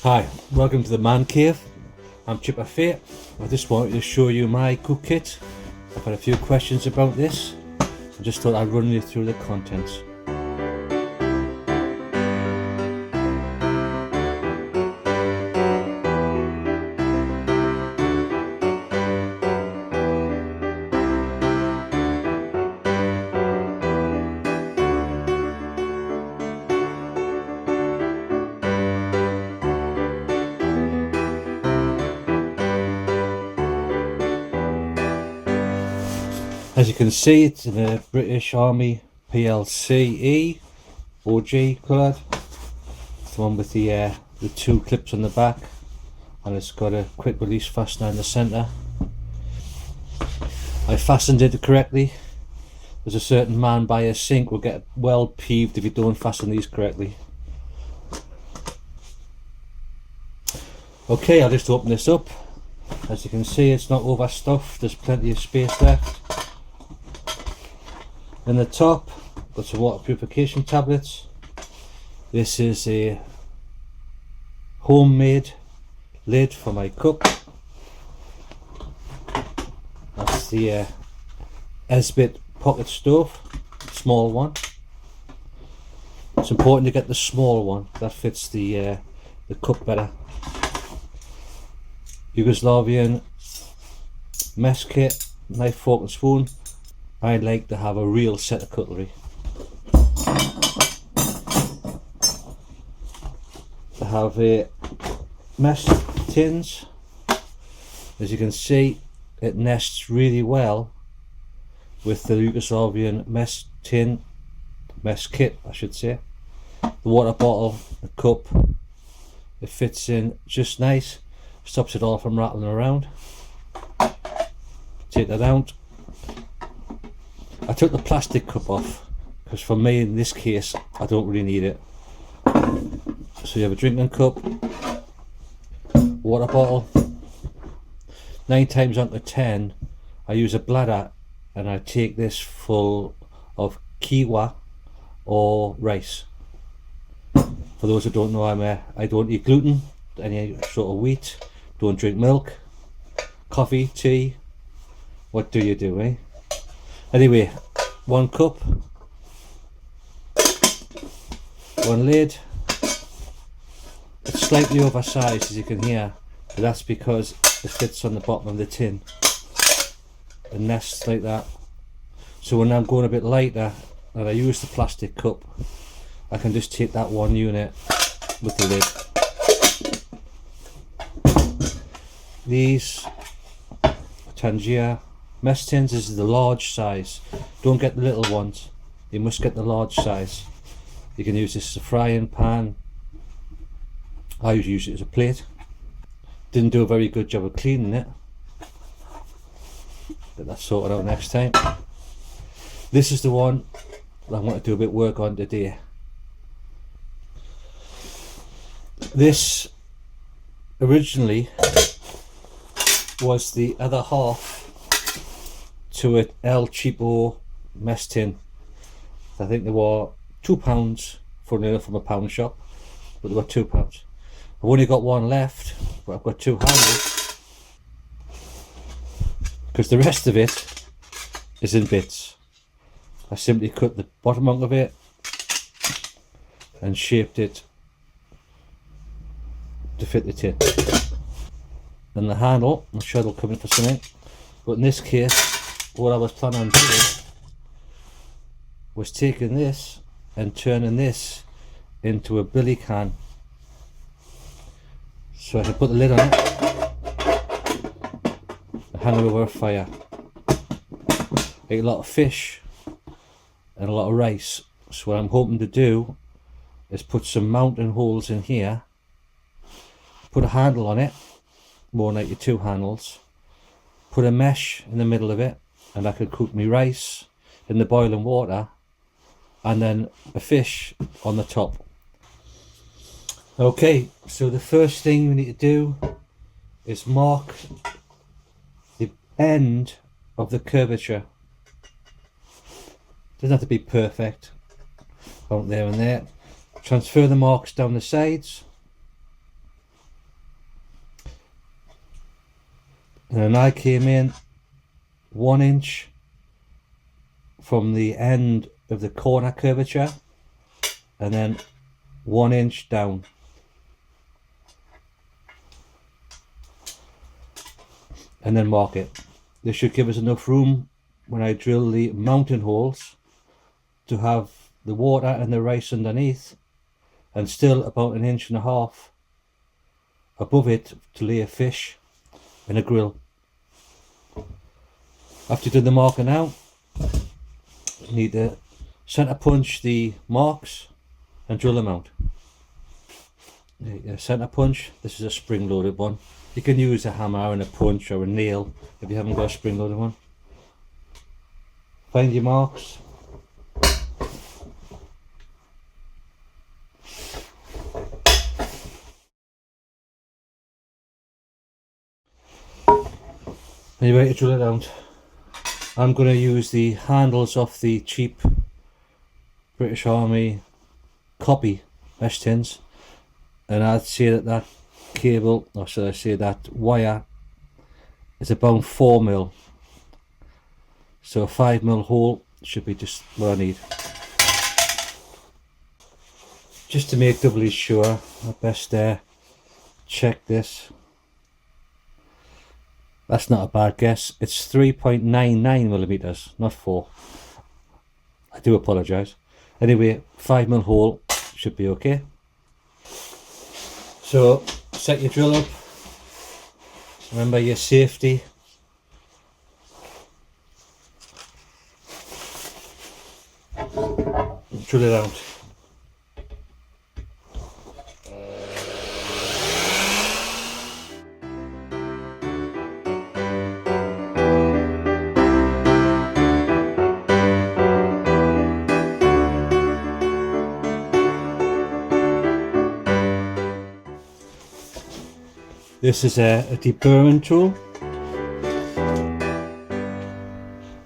Hi, welcome to the Man Cave. I'm Chipper Fate. I just wanted to show you my cook kit. I've had a few questions about this. I just thought I'd run you through the contents. As you can see, it's in a British Army PLCE OG coloured. It's the one with the two clips on the back, and it's got a quick release fastener in the centre. I fastened it correctly. There's a certain man by a sink will get well peeved if you don't fasten these correctly. Okay, I'll just open this up. As you can see, it's not overstuffed, there's plenty of space left. In the top, got some water purification tablets. This is a homemade lid for my cup. That's the Esbit pocket stove, small one. It's important to get the small one, that fits the cup better. Yugoslavian mess kit, knife, fork and spoon. I like to have a real set of cutlery. I have mess tins. As you can see, it nests really well with the Yugoslavian mess kit, I should say. The water bottle, the cup, it fits in just nice, stops it all from rattling around. Take that out. I took the plastic cup off because for me in this case I don't really need it. So you have a drinking cup, water bottle. 9 times out of 10 I use a bladder and I take this full of kiwa or rice. For those who don't know, I don't eat gluten, any sort of wheat, don't drink milk, coffee, tea. What do you do, eh? Anyway, 1 cup, 1 lid. It's slightly oversized, as you can hear, but that's because it fits on the bottom of the tin. It nests like that. So when I'm going a bit lighter and I use the plastic cup, I can just take that 1 unit with the lid. These Trangia mess tins is the large size. Don't get the little ones, you must get the large size. You can use this as a frying pan. I usually use it as a plate. Didn't do a very good job of cleaning it. Get that sorted out next time. This is the one that I want to do a bit of work on today. This originally was the other half to an El Cheapo mess tin. I think they were £2 from a pound shop, but they were £2. I've only got 1 left, but I've got 2 handles because the rest of it is in bits. I simply cut the bottom out of it and shaped it to fit the tin. And the handle, I'm sure it'll come in for something, but in this case what I was planning on doing was taking this and turning this into a billy can, so I can put the lid on it and hang it over a fire. I eat a lot of fish and a lot of rice, so what I'm hoping to do is put some mounting holes in here, put a handle on it, more like 2 handles, put a mesh in the middle of it, and I could cook my rice in the boiling water and then a fish on the top. Okay, so the first thing we need to do is mark the end of the curvature. Doesn't have to be perfect, about there and there. Transfer the marks down the sides And then I came in 1 inch from the end of the corner curvature and then 1 inch down. And then mark it. This should give us enough room when I drill the mounting holes to have the water and the rice underneath, and still about 1.5 inches above it to lay a fish and a grill. After you've done the marking now, you need to centre punch the marks and drill them out. Centre punch, this is a spring loaded one. You can use a hammer and a punch or a nail if you haven't got a spring loaded one. Find your marks. And you're ready to drill it out. I'm going to use the handles off the cheap British Army copy mesh tins, and I'd say that cable, or should I say that wire, is about 4mm. So a 5mm hole should be just what I need. Just to make doubly sure, I best check this. That's not a bad guess. It's 3.99mm, not 4. I do apologise. Anyway, 5mm hole should be okay. So set your drill up. Remember your safety. Drill it out. This is a deburring tool.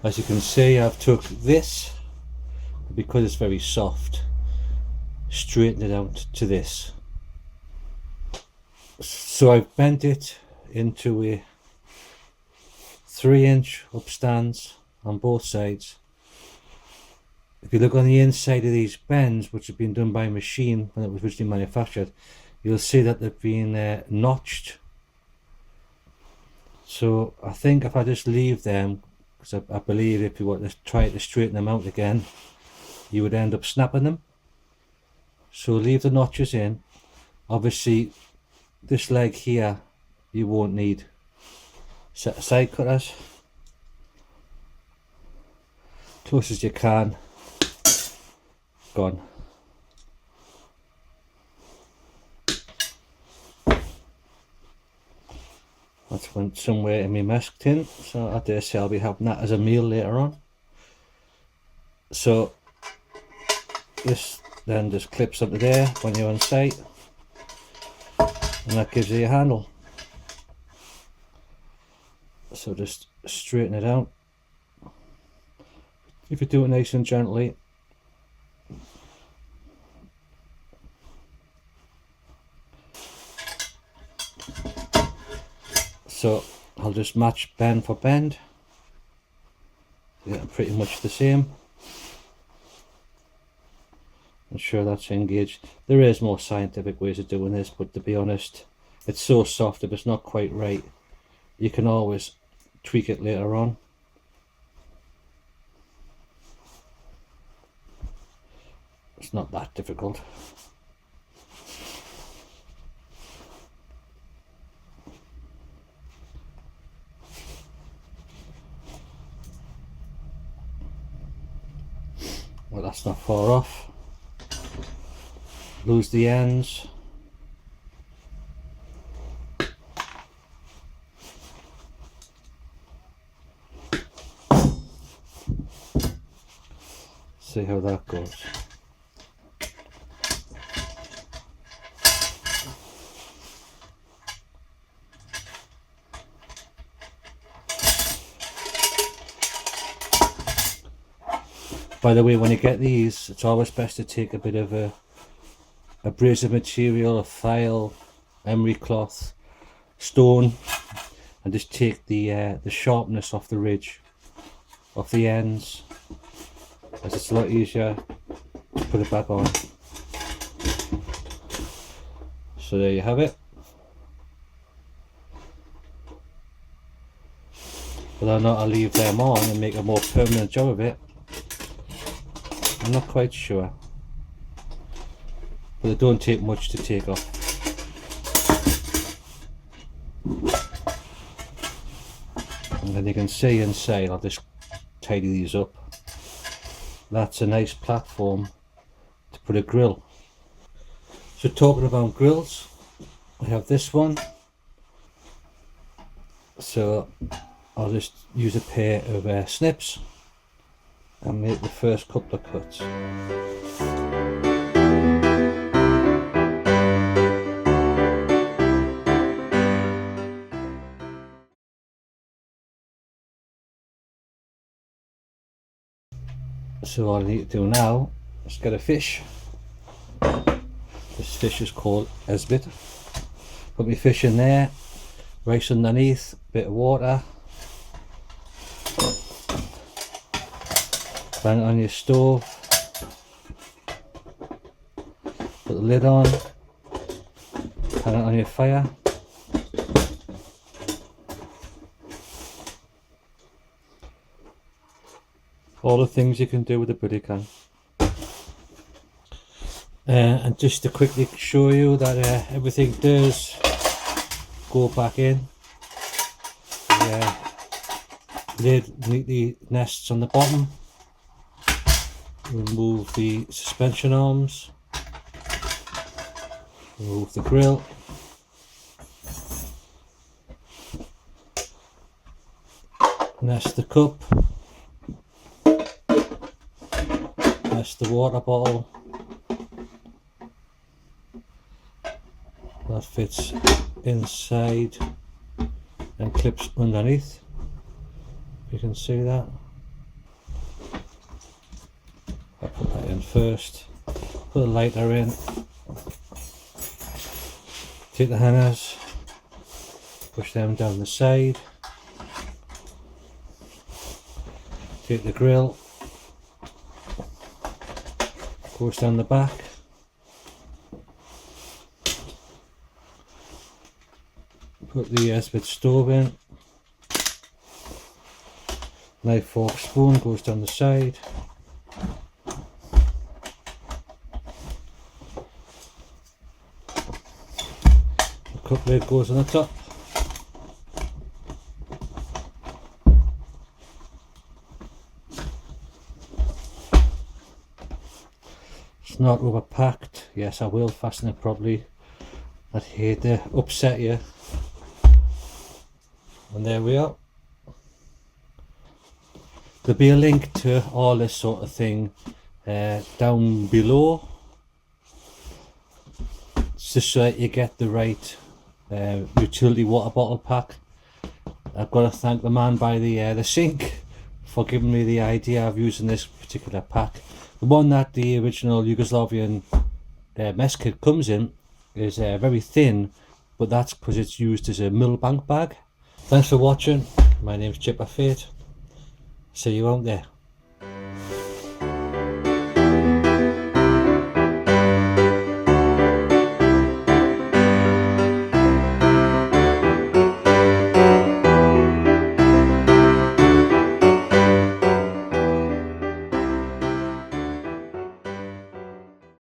As you can see, I've took this, because it's very soft, straightened it out to this. So I've bent it into a 3-inch upstands on both sides. If you look on the inside of these bends, which have been done by machine when it was originally manufactured, you'll see that they've been notched. So I think if I just leave them, because I believe if you want to try to straighten them out again, you would end up snapping them. So leave the notches in. Obviously this leg here you won't need. Set aside cutters, close as you can. Gone. That's went somewhere in my mask tin, so I dare say I'll be having that as a meal later on. So this then just clips up to there when you're on site, and that gives you your handle. So just straighten it out. If you do it nice and gently, so I'll just match bend for bend. Yeah, pretty much the same. Ensure that's engaged. There is more scientific ways of doing this, but to be honest, it's so soft, if it's not quite right, you can always tweak it later on. It's not that difficult. Well, that's not far off. Lose the ends. See how that goes. By the way, when you get these, it's always best to take a bit of a abrasive material, a file, emery cloth, stone, and just take the sharpness off the ridge, off the ends, as it's a lot easier to put it back on. So there you have it. Whether or not I'll leave them on and make a more permanent job of it, I'm not quite sure. But they don't take much to take off. And then you can see inside, I'll just tidy these up. That's a nice platform to put a grill. So talking about grills, I have this one. So I'll just use a pair of snips and make the first couple of cuts. So all I need to do now is get a fish. This fish is called Esbit. Put my fish in there, rice underneath, bit of water. Bang it on your stove. Put the lid on. Hang it on your fire. All the things you can do with a buddy can. And just to quickly show you that everything does go back in. The lid neatly nests on the bottom. Remove the suspension arms. Remove the grill. Nest the cup. Nest the water bottle. That fits inside and clips underneath. You can see that. I'll put that in first. Put the lighter in. Take the hangers. Push them down the side. Take the grill. Goes down the back. Put the Esbit stove in. Knife, fork, spoon goes down the side. The cup lid goes on the top. It's not overpacked. Yes, I will fasten it properly. I'd hate to upset you. And there we are. There'll be a link to all this sort of thing down below, just so that you get the right utility water bottle pack. I've got to thank the man by the sink for giving me the idea of using this particular pack. The one that the original Yugoslavian mess kit comes in is very thin, but that's because it's used as a millbank bag. Thanks for watching. My name's Chipper Fate. See you out there.